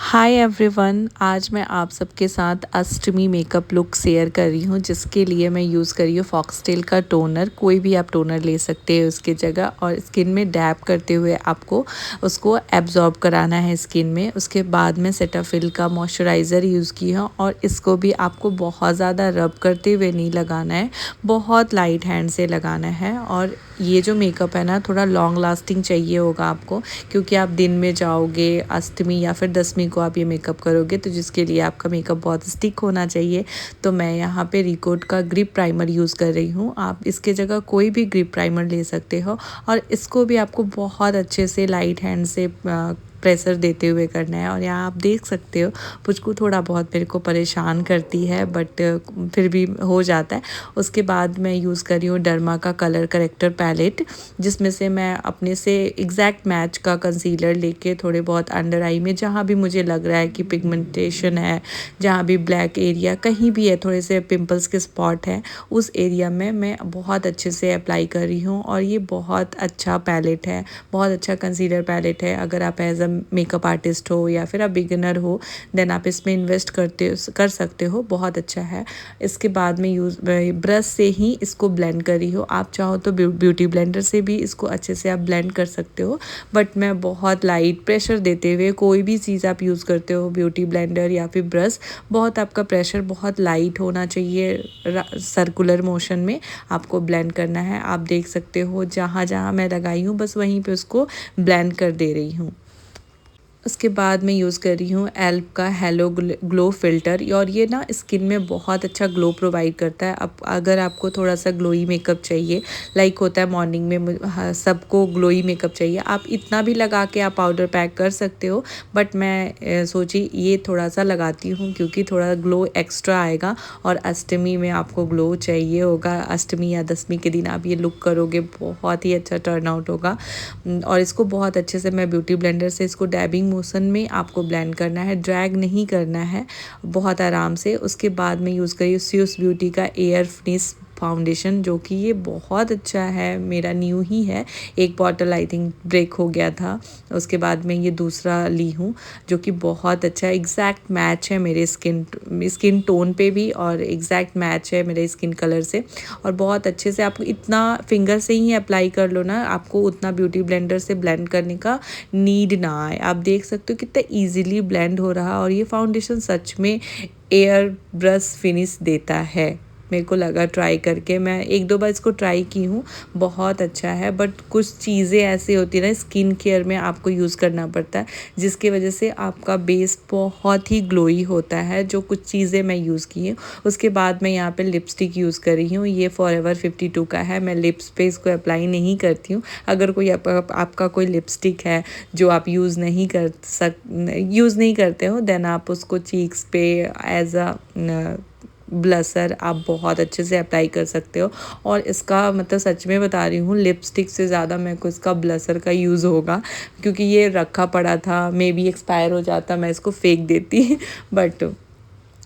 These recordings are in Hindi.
हाय एवरीवन, आज मैं आप सबके साथ अष्टमी मेकअप लुक शेयर कर रही हूँ, जिसके लिए मैं यूज़ कर रही हूँ फॉक्सटेल का टोनर। कोई भी आप टोनर ले सकते हैं उसकी जगह, और स्किन में डैब करते हुए आपको उसको एब्जॉर्ब कराना है स्किन में। उसके बाद में सेटाफिल का मॉइस्चराइज़र यूज़ की है, और इसको भी आपको बहुत ज़्यादा रब करते हुए नहीं लगाना है, बहुत लाइट हैंड से लगाना है। और ये जो मेकअप है ना, थोड़ा लॉन्ग लास्टिंग चाहिए होगा आपको, क्योंकि आप दिन में जाओगे अष्टमी या फिर दसवीं को आप ये मेकअप करोगे, तो जिसके लिए आपका मेकअप बहुत स्टिक होना चाहिए। तो मैं यहाँ पे रिकोट का ग्रिप प्राइमर यूज़ कर रही हूँ। आप इसके जगह कोई भी ग्रिप प्राइमर ले सकते हो, और इसको भी आपको बहुत अच्छे से लाइट हैंड से प्रेशर देते हुए करना है। और यहाँ आप देख सकते हो पुचकू थोड़ा बहुत मेरे को परेशान करती है, बट फिर भी हो जाता है। उसके बाद मैं यूज़ कर रही हूँ डर्मा का कलर करेक्टर पैलेट, जिसमें से मैं अपने से एग्जैक्ट मैच का कंसीलर लेके थोड़े बहुत अंडर आई में जहाँ भी मुझे लग रहा है कि पिगमेंटेशन है, जहाँ भी ब्लैक एरिया कहीं भी है, थोड़े से पिंपल्स के स्पॉट हैं, उस एरिया में मैं बहुत अच्छे से अप्लाई कर रही हूँ। और ये बहुत अच्छा पैलेट है, बहुत अच्छा कंसीलर पैलेट है। अगर आप एज अ मेकअप आर्टिस्ट हो या फिर आप बिगिनर हो, देन आप इसमें इन्वेस्ट कर सकते हो, बहुत अच्छा है। इसके बाद में यूज़ ब्रश से ही इसको ब्लेंड कर रही हो। आप चाहो तो ब्यूटी ब्लेंडर से भी इसको अच्छे से आप ब्लेंड कर सकते हो, बट मैं बहुत लाइट प्रेशर देते हुए, कोई भी चीज़ आप यूज़ करते हो, ब्यूटी ब्लेंडर या फिर ब्रश, बहुत आपका प्रेशर बहुत लाइट होना चाहिए। सर्कुलर मोशन में आपको ब्लेंड करना है। आप देख सकते हो जहाँ जहाँ मैं लगाई हूँ, बस वहीं पे उसको ब्लेंड कर दे रही हूँ। उसके बाद मैं यूज़ कर रही हूँ एल्प का हेलो ग्लो फ़िल्टर, और ये ना स्किन में बहुत अच्छा ग्लो प्रोवाइड करता है। अब अगर आपको थोड़ा सा ग्लोई मेकअप चाहिए, लाइक होता है मॉर्निंग में सबको ग्लोई मेकअप चाहिए, आप इतना भी लगा के आप पाउडर पैक कर सकते हो, बट मैं सोची ये थोड़ा सा लगाती हूँ क्योंकि थोड़ा ग्लो एक्स्ट्रा आएगा। और अष्टमी में आपको ग्लो चाहिए होगा, अष्टमी या दसवीं के दिन आप ये लुक करोगे, बहुत ही अच्छा टर्न आउट होगा। और इसको बहुत अच्छे से मैं ब्यूटी ब्लेंडर से इसको डैबिंग मोशन में आपको ब्लेंड करना है, ड्रैग नहीं करना है, बहुत आराम से। उसके बाद में यूज़ करिए स्विस ब्यूटी का एयर फिनिश फाउंडेशन, जो कि ये बहुत अच्छा है, मेरा न्यू ही है, एक बॉटल आई थिंक ब्रेक हो गया था, उसके बाद में ये दूसरा ली हूँ, जो कि बहुत अच्छा एग्जैक्ट मैच है मेरे स्किन टोन पे भी, और एग्जैक्ट मैच है मेरे स्किन कलर से। और बहुत अच्छे से आपको इतना फिंगर से ही अप्लाई कर लो ना, आपको उतना ब्यूटी ब्लेंडर से ब्लेंड करने का नीड ना आए। आप देख सकते हो कितना ईजिली ब्लेंड हो रहा, और ये फाउंडेशन सच में एयर ब्रश फिनिश देता है। मेरे को लगा ट्राई करके, मैं एक दो बार इसको ट्राई की हूँ, बहुत अच्छा है। बट कुछ चीज़ें ऐसी होती है ना, स्किन केयर में आपको यूज़ करना पड़ता है, जिसकी वजह से आपका बेस बहुत ही ग्लोई होता है, जो कुछ चीज़ें मैं यूज़ की हूँ। उसके बाद मैं यहाँ पे लिपस्टिक यूज़ कर रही हूँ, ये फॉरएवर 52 का है। मैं लिप्स पे इसको अप्लाई नहीं करती हूँ। अगर कोई आपका कोई लिपस्टिक है जो आप यूज़ नहीं करते हो, देन आप उसको चीक्स पे एज अ ब्लशर आप बहुत अच्छे से अप्लाई कर सकते हो। और इसका मतलब सच में बता रही हूँ, लिपस्टिक से ज़्यादा मेरे को इसका ब्लशर का यूज़ होगा, क्योंकि ये रखा पड़ा था, मे बी एक्सपायर हो जाता, मैं इसको फेंक देती बट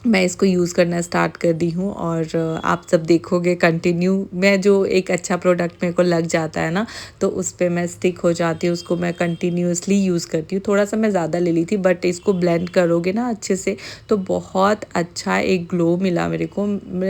मैं इसको यूज़ करना स्टार्ट कर दी हूँ। और आप सब देखोगे कंटिन्यू, मैं जो एक अच्छा प्रोडक्ट मेरे को लग जाता है ना, तो उस पर मैं स्टिक हो जाती हूँ, उसको मैं कंटिन्यूसली यूज़ करती हूँ। थोड़ा सा मैं ज़्यादा ले ली थी, बट इसको ब्लेंड करोगे ना अच्छे से, तो बहुत अच्छा एक ग्लो मिला मेरे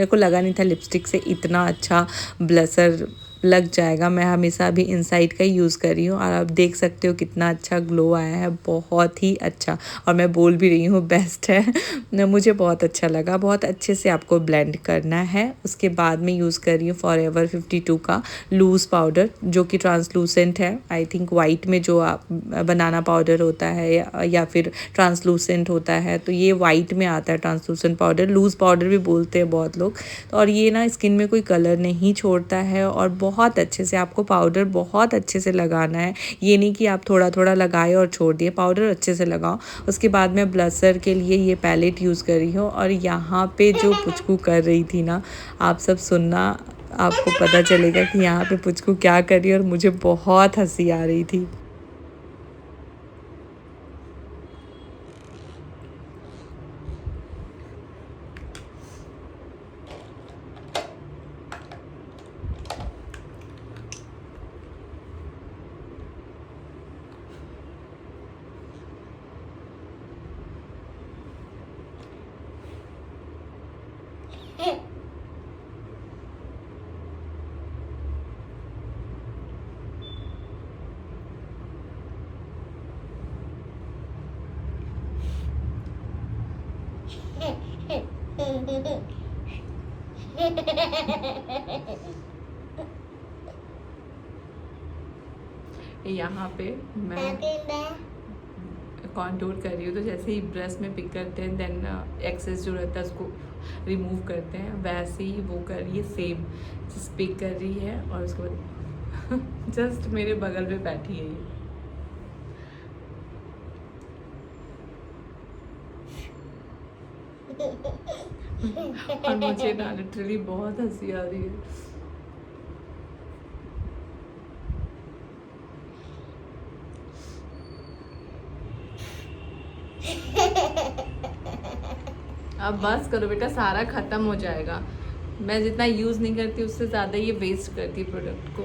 को लगा नहीं था लिपस्टिक से इतना अच्छा ब्लशर लग जाएगा। मैं हमेशा भी इनसाइड का ही यूज़ कर रही हूँ, और आप देख सकते हो कितना अच्छा ग्लो आया है, बहुत ही अच्छा। और मैं बोल भी रही हूँ बेस्ट है मुझे बहुत अच्छा लगा। बहुत अच्छे से आपको ब्लेंड करना है। उसके बाद में यूज़ कर रही हूँ फॉरएवर 52 का लूज़ पाउडर, जो कि ट्रांसलूसेंट है, आई थिंक वाइट में जो आप बनाना पाउडर होता है या फिर ट्रांसलूसेंट होता है, तो ये वाइट में आता है ट्रांसलूसेंट पाउडर, लूज़ पाउडर भी बोलते हैं बहुत लोग। और ये ना स्किन में कोई कलर नहीं छोड़ता है, और बहुत अच्छे से आपको पाउडर बहुत अच्छे से लगाना है। ये नहीं कि आप थोड़ा थोड़ा लगाए और छोड़ दिए, पाउडर अच्छे से लगाओ। उसके बाद मैं ब्लशर के लिए ये पैलेट यूज़ कर रही हूँ। और यहाँ पे जो पुचकू कर रही थी ना, आप सब सुनना, आपको पता चलेगा कि यहाँ पे पुचकू क्या कर रही है, और मुझे बहुत हंसी आ रही थी। यहाँ पे मैं कॉन्टूर कर रही हूँ, तो जैसे ही ब्रश में पिक करते हैं देन एक्सेस जो रहता है उसको रिमूव करते हैं, वैसे ही वो कर रही है सेम, जस्ट पिक कर रही है और उसको जस्ट मेरे बगल में बैठी है ये। और मुझे ना लिटरली बहुत हंसी आ रही है। अब बस करो बेटा, सारा ख़त्म हो जाएगा। मैं जितना यूज़ नहीं करती उससे ज़्यादा ये वेस्ट करती प्रोडक्ट को।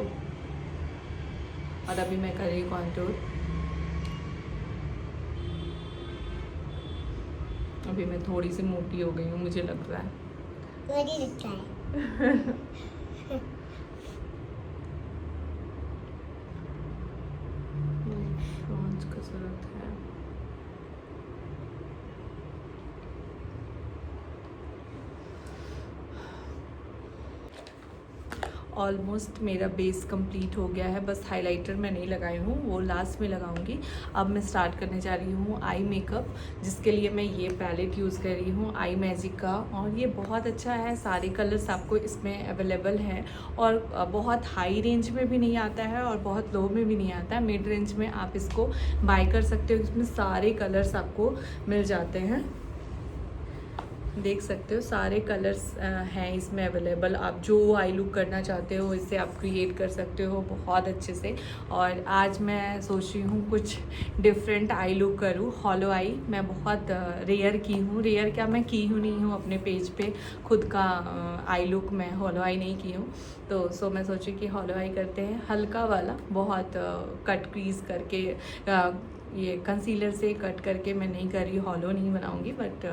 और अभी मैं कर रही हूँ कॉन्टूर। अभी मैं थोड़ी सी मोटी हो गई हूँ, मुझे लग रहा है। मुझे लगता है। कसरत है। ऑलमोस्ट मेरा बेस कंप्लीट हो गया है, बस हाइलाइटर मैं नहीं लगाई हूँ, वो लास्ट में लगाऊंगी। अब मैं स्टार्ट करने जा रही हूँ आई मेकअप, जिसके लिए मैं ये पैलेट यूज़ कर रही हूँ आई मैजिक का। और ये बहुत अच्छा है, सारे कलर्स आपको इसमें अवेलेबल हैं और बहुत हाई रेंज में भी नहीं आता है और बहुत लो में भी नहीं आता है, मिड रेंज में आप इसको बाय कर सकते हो। इसमें सारे कलर्स आपको मिल जाते हैं, देख सकते हो सारे कलर्स हैं इसमें अवेलेबल। आप जो आई लुक करना चाहते हो इससे आप क्रिएट कर सकते हो बहुत अच्छे से। और आज मैं सोच रही हूँ कुछ डिफरेंट आई लुक करूँ। हॉलो आई मैं बहुत रेयर की हूँ, रेयर क्या मैं की हूँ नहीं हूँ अपने पेज पे खुद का आई लुक मैं हॉलो आई नहीं की हूँ। तो सो मैं सोची कि हॉलो आई करते हैं, हल्का वाला, बहुत कट क्रीज करके ये कंसीलर से कट करके मैं नहीं कर रही, हॉलो नहीं बनाऊंगी, बट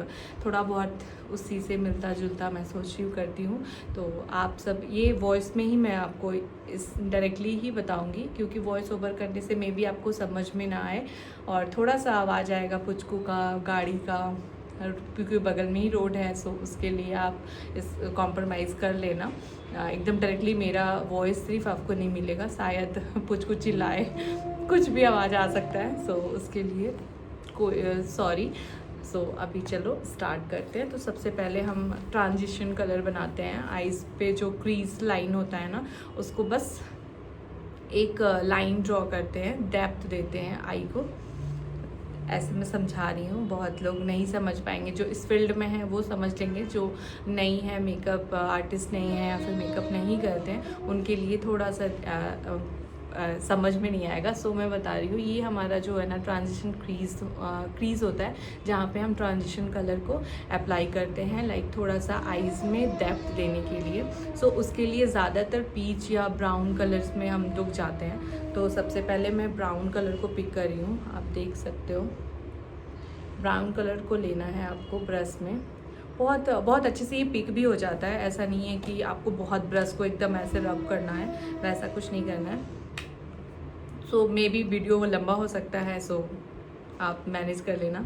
थोड़ा बहुत उसी से मिलता जुलता मैं सोच रही हूँ करती हूँ। तो आप सब ये वॉइस में ही मैं आपको इस डायरेक्टली ही बताऊंगी, क्योंकि वॉइस ओवर करने से मे बी आपको समझ में ना आए और थोड़ा सा आवाज़ आएगा पुचकू का, गाड़ी का, क्योंकि बगल में ही रोड है। सो उसके लिए आप इस कॉम्प्रोमाइज़ कर लेना। एकदम डायरेक्टली मेरा वॉइस सिर्फ आपको नहीं मिलेगा, शायद पुचकू चिल्लाए, कुछ भी आवाज़ आ सकता है। सो उसके लिए कोई सॉरी। सो अभी चलो स्टार्ट करते हैं। तो सबसे पहले हम ट्रांजिशन कलर बनाते हैं। आइज़ पे जो क्रीज लाइन होता है ना, उसको बस एक लाइन ड्रॉ करते हैं, डेप्थ देते हैं आई को। ऐसे मैं समझा रही हूँ, बहुत लोग नहीं समझ पाएंगे, जो इस फील्ड में है वो समझ लेंगे, जो नहीं है, मेकअप आर्टिस्ट नहीं है या फिर मेकअप नहीं करते हैं, उनके लिए थोड़ा सा समझ में नहीं आएगा। सो मैं बता रही हूँ, ये हमारा जो है ना ट्रांजिशन क्रीज होता है, जहाँ पे हम ट्रांजिशन कलर को अप्लाई करते हैं, लाइक थोड़ा सा आईज़ में डेप्थ देने के लिए। सो उसके लिए ज़्यादातर पीच या ब्राउन कलर्स में हम लोग जाते हैं। तो सबसे पहले मैं ब्राउन कलर को पिक कर रही हूँ, आप देख सकते हो। ब्राउन कलर को लेना है आपको ब्रश में, बहुत बहुत अच्छे से ये पिक भी हो जाता है। ऐसा नहीं है कि आपको बहुत ब्रश को एकदम ऐसे रब करना है, वैसा कुछ नहीं करना है। सो मे बी वीडियो लंबा हो सकता है, सो आप मैनेज कर लेना।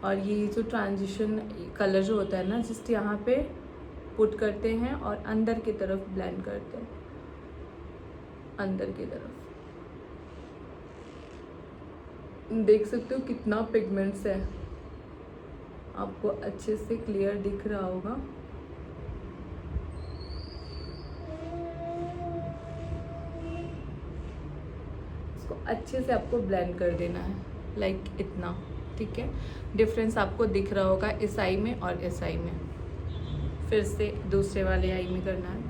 और ये जो ट्रांजिशन कलर जो होता है ना, जस्ट यहाँ पे पुट करते हैं और अंदर की तरफ ब्लेंड करते हैं, अंदर की तरफ। देख सकते हो कितना पिगमेंट्स है, आपको अच्छे से क्लियर दिख रहा होगा। इसको अच्छे से आपको ब्लेंड कर देना है, लाइक इतना, ठीक है। डिफरेंस आपको दिख रहा होगा इस आई में और इस आई में। फिर से दूसरे वाले आई में करना है।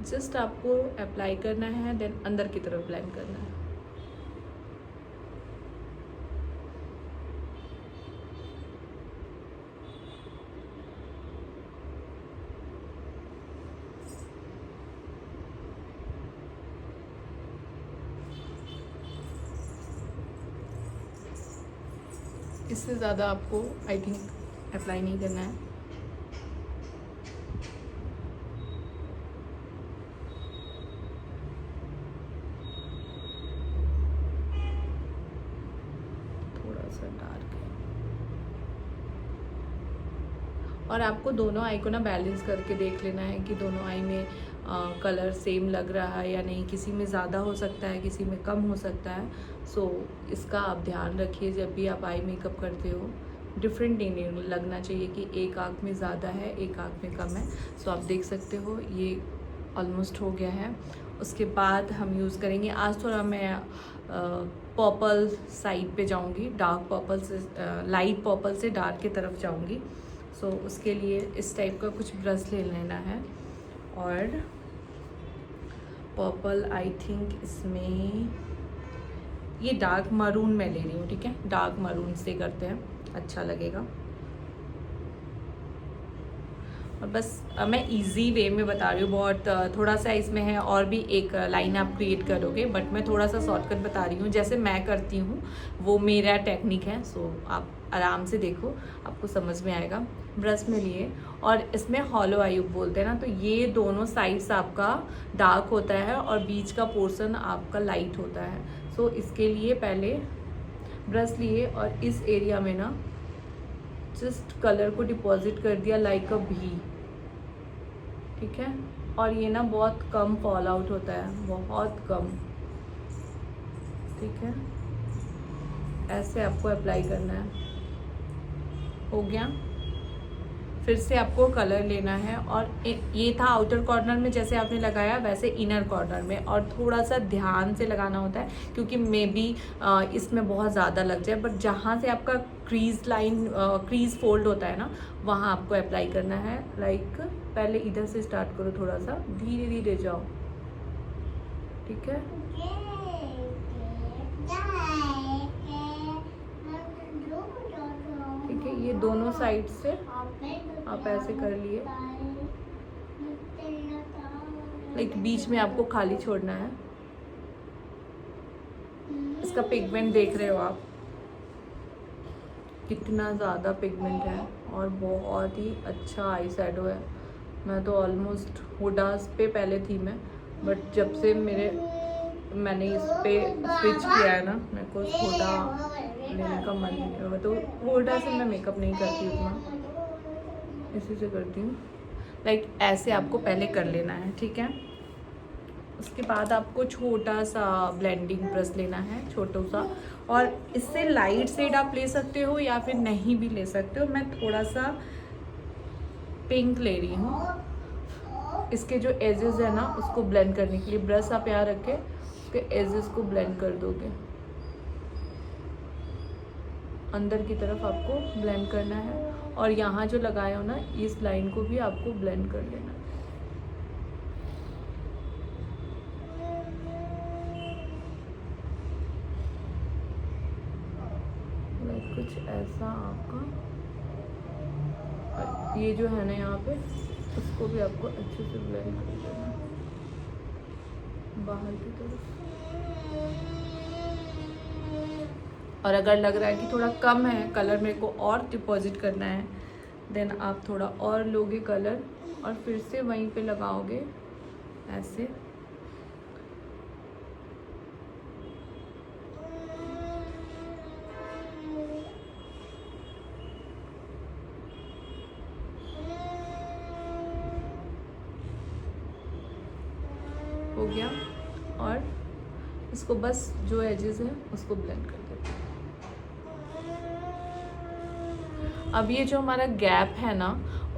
जस्ट आपको अप्लाई करना है, देन अंदर की तरफ ब्लेंड करना है। इससे ज़्यादा आपको आई थिंक अप्लाई नहीं करना है। थोड़ा सा डार्क है। और आपको दोनों आई को ना बैलेंस करके देख लेना है कि दोनों आई में कलर सेम लग रहा है या नहीं। किसी में ज़्यादा हो सकता है, किसी में कम हो सकता है। सो इसका आप ध्यान रखिए जब भी आप आई मेकअप करते हो। डिफरेंट नहीं लगना चाहिए कि एक आँख में ज़्यादा है, एक आँख में कम है। सो आप देख सकते हो ये ऑलमोस्ट हो गया है। उसके बाद हम यूज़ करेंगे, आज थोड़ा मैं पर्पल साइड पे जाऊंगी, डार्क पर्पल से लाइट पर्पल से डार्क की तरफ जाऊंगी। सो उसके लिए इस टाइप का कुछ ब्रश ले लेना है। और पर्पल आई थिंक इसमें ये डार्क मरून मैं ले रही हूँ, ठीक है। डार्क मरून से करते हैं, अच्छा लगेगा। और बस मैं इजी वे में बता रही हूँ, बहुत थोड़ा सा इसमें है और भी एक लाइन आप क्रिएट करोगे, बट मैं थोड़ा सा शॉर्टकट बता रही हूँ जैसे मैं करती हूँ, वो मेरा टेक्निक है। सो आप आराम से देखो, आपको समझ में आएगा। ब्रश में लिए और इसमें हॉलो आई बोलते हैं ना, तो ये दोनों साइड्स आपका डार्क होता है और बीच का पोर्शन आपका लाइट होता है। सो इसके लिए पहले ब्रश लिए और इस एरिया में ना जस्ट कलर को डिपॉजिट कर दिया लाइक अ भी, ठीक है। और ये ना बहुत कम फॉल आउट होता है, बहुत कम, ठीक है। ऐसे आपको अप्लाई करना है। हो गया। फिर से आपको कलर लेना है और ये था आउटर कॉर्नर में जैसे आपने लगाया वैसे इनर कॉर्नर में, और थोड़ा सा ध्यान से लगाना होता है क्योंकि मे बी इसमें बहुत ज़्यादा लग जाए। बट जहाँ से आपका क्रीज लाइन क्रीज फोल्ड होता है ना, वहाँ आपको अप्लाई करना है। लाइक पहले इधर से स्टार्ट करो, थोड़ा सा धीरे धीरे जाओ, ठीक है। ठीक है, ये दोनों साइड से आप ऐसे कर लिए, लाइक बीच में आपको खाली छोड़ना है। इसका पिगमेंट देख रहे हो आप, कितना ज़्यादा पिगमेंट है और बहुत ही अच्छा आई शैडो है। मैं तो ऑलमोस्ट हुडास पे पहले थी मैं, बट जब से मैंने इस पे स्विच किया है ना, मेरे को हुडा लेने का मन नहीं होगा। तो हुडा से मैं मेकअप नहीं करती उतना, इसी से करती हूँ। लाइक ऐसे आपको पहले कर लेना है, ठीक है। उसके बाद आपको छोटा सा ब्लेंडिंग ब्रश लेना है, छोटा सा, और इससे लाइट शेड आप ले सकते हो या फिर नहीं भी ले सकते हो। मैं थोड़ा सा पिंक ले रही हूँ। इसके जो एजेस है ना उसको ब्लेंड करने के लिए ब्रश आप यहाँ रख के उसके एजेस को ब्लेंड कर दोगे। अंदर की तरफ आपको ब्लेंड करना है और यहाँ जो लगाए हो ना इस लाइन को भी आपको ब्लेंड कर लेना है। कुछ ऐसा आपका ये जो है ना यहाँ पे, उसको भी आपको अच्छे से ब्लेंड कर देना है बाहर की तरफ। और अगर लग रहा है कि थोड़ा कम है कलर, मेरे को और डिपॉजिट करना है, देन आप थोड़ा और लोगे कलर और फिर से वहीं पे लगाओगे ऐसे। हो गया। और इसको बस जो एजेस है उसको ब्लेंड कर देते हैं। अब ये जो हमारा गैप है ना,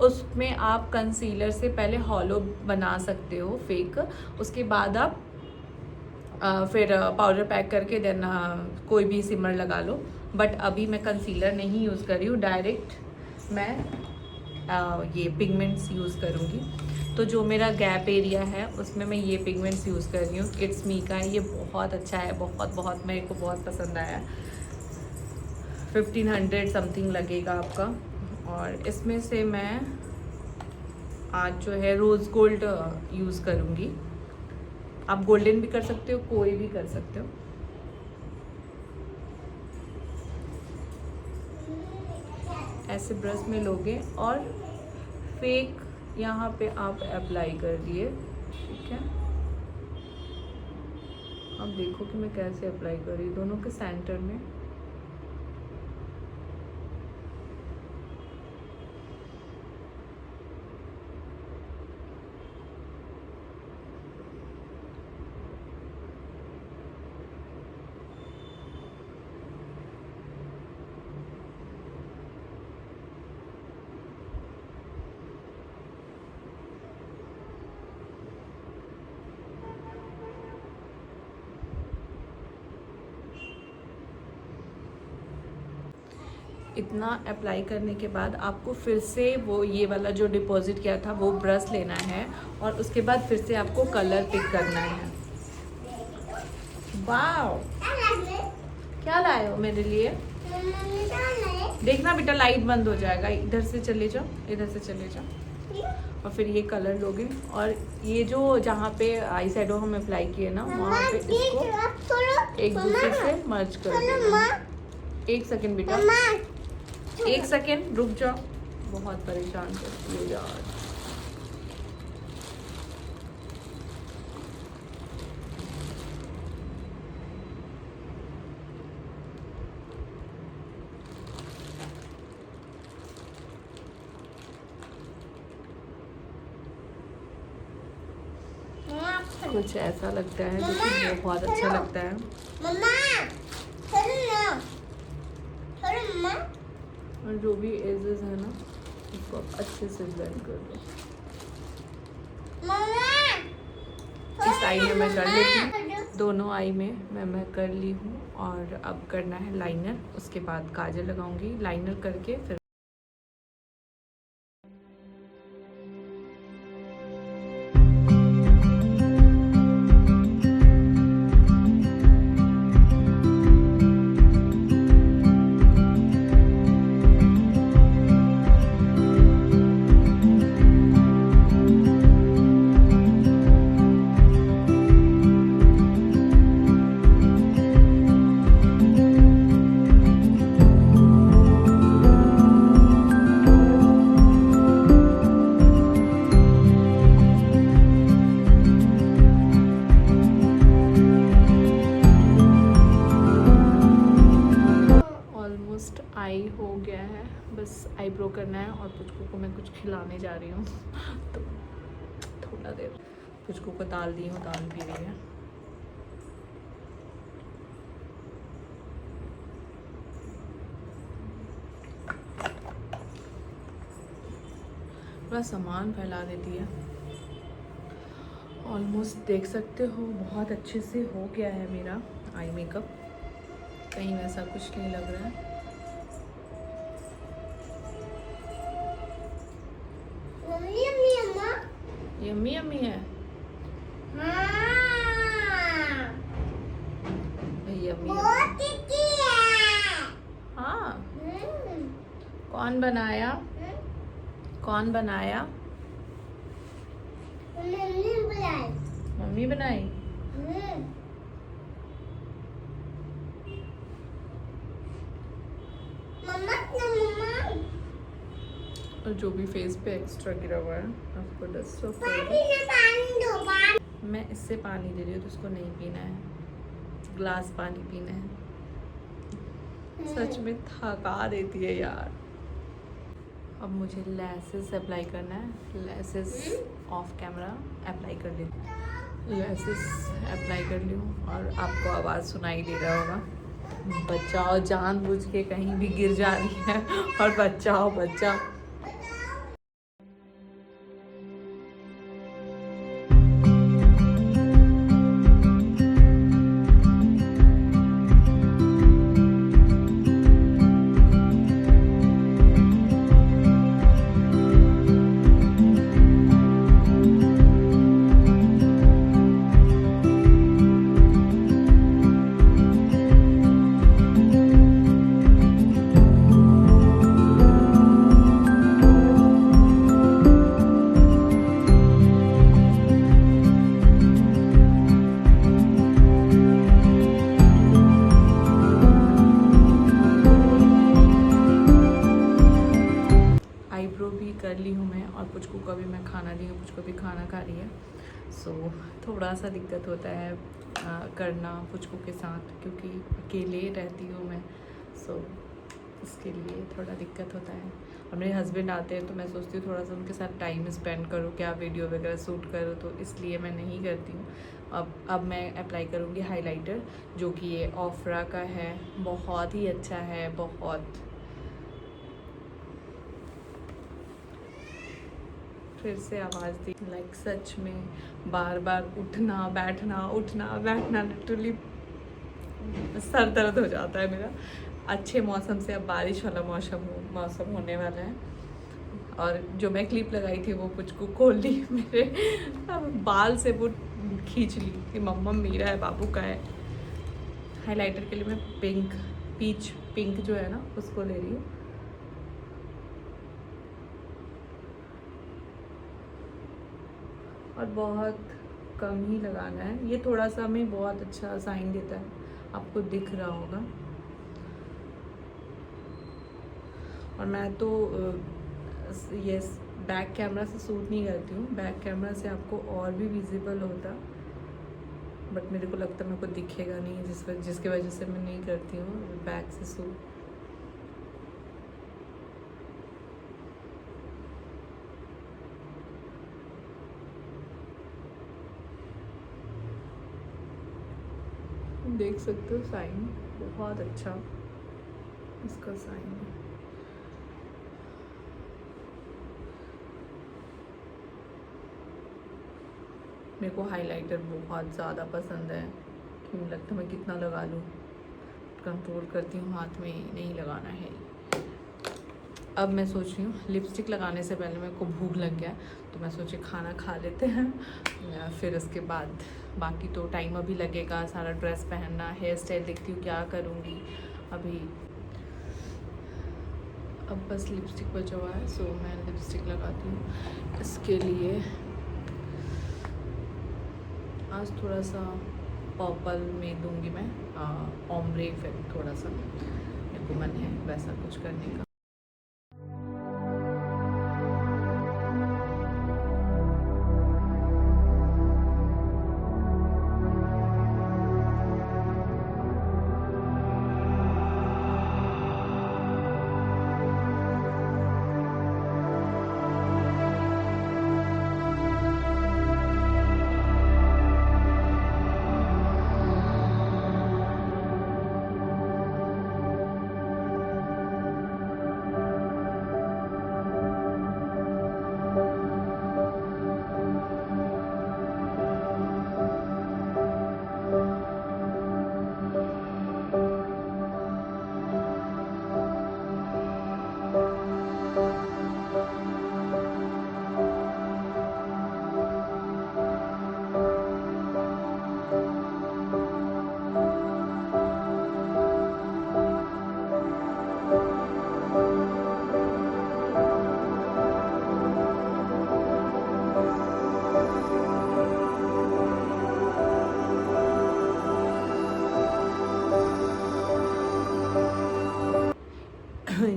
उसमें आप कंसीलर से पहले हॉलो बना सकते हो फेक। उसके बाद आप फिर पाउडर पैक करके देन कोई भी सिमर लगा लो। बट अभी मैं कंसीलर नहीं यूज़ कर रही हूँ, डायरेक्ट मैं ये पिगमेंट्स यूज़ करूँगी। तो जो मेरा गैप एरिया है उसमें मैं ये पिगमेंट्स यूज़ कर रही हूँ। इट्स मी का है, ये बहुत अच्छा है, बहुत मेरे को बहुत पसंद आया। 1500 समथिंग लगेगा आपका। और इसमें से मैं आज जो है रोज़ गोल्ड यूज़ करूँगी। आप गोल्डन भी कर सकते हो, कोई भी कर सकते हो। ऐसे ब्रश में लोगे और फेक यहाँ पे आप अप्लाई कर दिए, ठीक है। अब देखो कि मैं कैसे अप्लाई कर रही हूँ दोनों के सेंटर में। इतना अप्लाई करने के बाद आपको फिर से वो ये वाला जो डिपॉजिट किया था वो ब्रश लेना है और उसके बाद फिर से आपको कलर पिक करना है। वाओ, क्या लाए हो मेरे लिए? देखना बेटा, लाइट बंद हो जाएगा। इधर से चले जाओ, इधर से चले जाओ और फिर ये कलर लोगे और ये जो जहाँ पे आई शेडो हम अप्लाई किए ना वहाँ पे इसको एक दूसरे से मर्ज कर देना। एक सेकंड बेटा, एक सेकंड रुक जाओ। बहुत परेशान करती है यार। कुछ ऐसा लगता है जो कि बहुत अच्छा लगता है। और जो भी एजेस है ना उसको अच्छे से ब्लेंड कर दो। इस आई में मैं कर लेती हूँ, दोनों आई में मैं कर ली हूँ। और अब करना है लाइनर, उसके बाद काजल लगाऊंगी। लाइनर करके फिर आई हो गया है, बस आईब्रो करना है। और पुचकू को मैं कुछ खिलाने जा रही हूँ तो थोड़ा देर पुचकू को दाल दी हूँ, दाल पी रही है। थोड़ा सामान फैला देती है। ऑलमोस्ट देख सकते हो बहुत अच्छे से हो गया है मेरा आई मेकअप, कहीं वैसा कुछ नहीं लग रहा है। यम्मी यम्मी है। यम्मी हाँ। कौन बनाया? कौन बनाया? मम्मी बनाई। और जो भी फेस पे एक्स्ट्रा गिरा हुआ है आपको डस्ट ऑफ मैं इससे पानी दे रही हूँ तो उसको नहीं पीना है, ग्लास पानी पीना है। सच में थका देती है यार। अब मुझे लैसेस अप्लाई करना है। लैसेस ऑफ कैमरा अप्लाई कर लेती, लैसेस अप्लाई कर ली हूँ। और आपको आवाज़ सुनाई दे रहा होगा, बचाओ, जानबूझ के कहीं भी गिर जा रही है और बचाओ बचाओ। अभी मैं खाना दी हूँ, पुचको भी खाना खा रही है। सो थोड़ा सा दिक्कत होता है करना पुचको के साथ, क्योंकि अकेले रहती हूँ मैं। सो इसके लिए थोड़ा दिक्कत होता है। और मेरे हस्बैंड आते हैं तो मैं सोचती हूँ थोड़ा सा उनके साथ टाइम स्पेंड करूँ, क्या वीडियो वगैरह शूट करूँ, तो इसलिए मैं नहीं करती हूँ। अब मैं अप्लाई करूँगी हाइलाइटर, जो कि ये ऑफरा का है, बहुत ही अच्छा है, बहुत। फिर से आवाज़ दी, लाइक सच में बार बार उठना बैठना लिटरली सर दर्द हो जाता है मेरा। अच्छे मौसम से अब बारिश वाला मौसम होने वाला है। और जो मैं क्लिप लगाई थी वो पुचको खोल ली, मेरे बाल से वो खींच ली कि मम्मा मेरा है, बाबू का है। हाइलाइटर के लिए मैं पीच पिंक जो है ना उसको ले रही हूँ। और बहुत कम ही लगाना है, ये थोड़ा सा हमें बहुत अच्छा साइन देता है, आपको दिख रहा होगा। और मैं तो ये बैक कैमरा से शूट नहीं करती हूँ, बैक कैमरा से आपको और भी विजिबल होता, बट मेरे को लगता है मेरे को दिखेगा नहीं, जिसकी वजह से मैं नहीं करती हूँ बैक से शूट। देख सकते हो साइन, बहुत अच्छा इसका साइन है। मेरे को हाइलाइटर बहुत ज़्यादा पसंद है, कि मुझे लगता है मैं कितना लगा लूँ, कंट्रोल करती हूँ, हाथ में नहीं लगाना है। अब मैं सोच रही हूँ लिपस्टिक लगाने से पहले मेरे को भूख लग गया, तो मैं सोची खाना खा लेते हैं, फिर उसके बाद बाकी तो टाइम अभी लगेगा, सारा ड्रेस पहनना, हेयर स्टाइल देखती हूँ क्या करूँगी अभी। अब बस लिपस्टिक बचा हुआ है, सो मैं लिपस्टिक लगाती हूँ। इसके लिए आज थोड़ा सा पर्पल में दूंगी मैं, ओम्ब्रे इफेक्ट, थोड़ा सा मेरे को मन है वैसा कुछ करने का।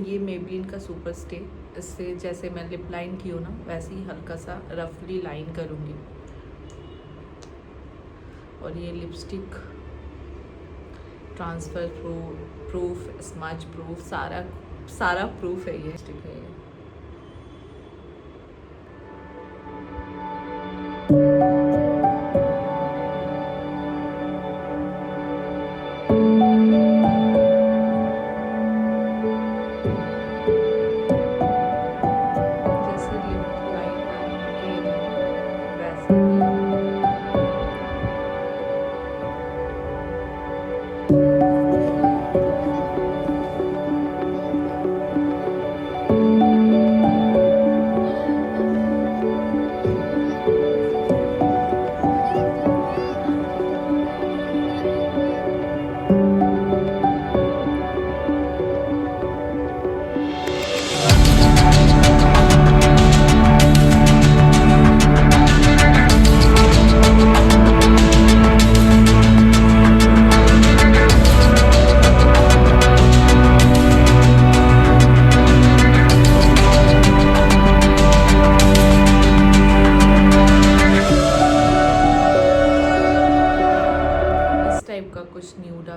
ये मेबलिन का सुपर स्टे, इससे जैसे मैं लिप लाइन की हूँ ना, वैसे ही हल्का सा रफली लाइन करूँगी। और ये lipstick transfer proof, smudge proof, सारा प्रूफ है ये लिपस्टिक है।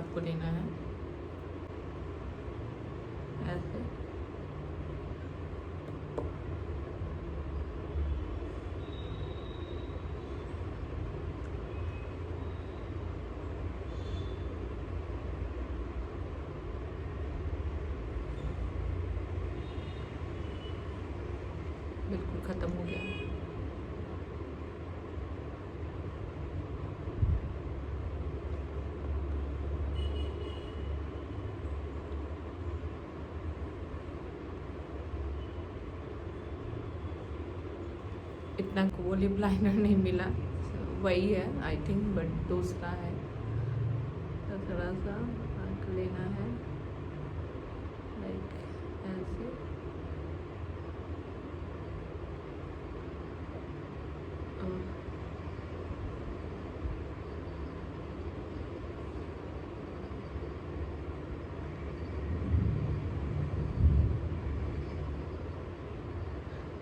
आपको लेना है, ऐसे। बिल्कुल ख़त्म हो गया। इतना वो लिप लाइनर नहीं मिला, वही है आई थिंक, बट दूसरा है। तो थोड़ा सा आपको लेना है लाइक ऐसे।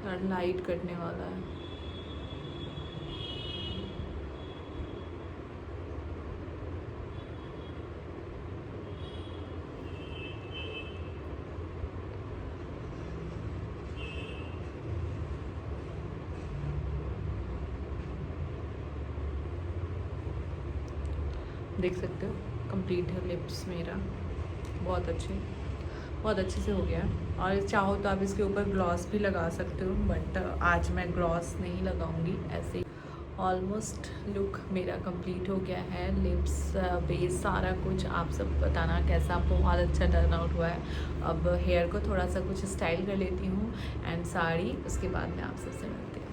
और लाइट कटने वाला है। देख सकते हो कंप्लीट है लिप्स मेरा, बहुत अच्छे से हो गया। और चाहो तो आप इसके ऊपर ग्लॉस भी लगा सकते हो, बट आज मैं ग्लॉस नहीं लगाऊंगी, ऐसे ही। ऑलमोस्ट लुक मेरा कंप्लीट हो गया है, लिप्स बेस सारा कुछ। आप सब बताना कैसा, बहुत अच्छा टर्न आउट हुआ है। अब हेयर को थोड़ा सा कुछ स्टाइल कर लेती हूँ एंड साड़ी, उसके बाद मैं आप सबसे मिलती हूँ।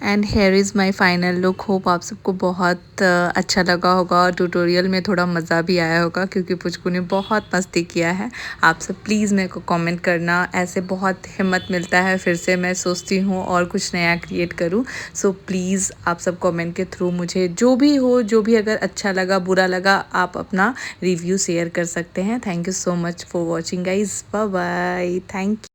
And here is my final look. Hope आप सबको बहुत अच्छा लगा होगा और ट्यूटोरियल में थोड़ा मज़ा भी आया होगा, क्योंकि पुचकू ने बहुत मस्ती किया है। आप सब प्लीज़ मेरे को कमेंट करना, ऐसे बहुत हिम्मत मिलता है, फिर से मैं सोचती हूँ और कुछ नया क्रिएट करूँ। सो प्लीज़ आप सब कमेंट के थ्रू मुझे जो भी हो, जो भी अगर अच्छा लगा बुरा लगा, आप अपना रिव्यू शेयर कर सकते हैं। Thank you so much for watching guys, bye bye, thank you.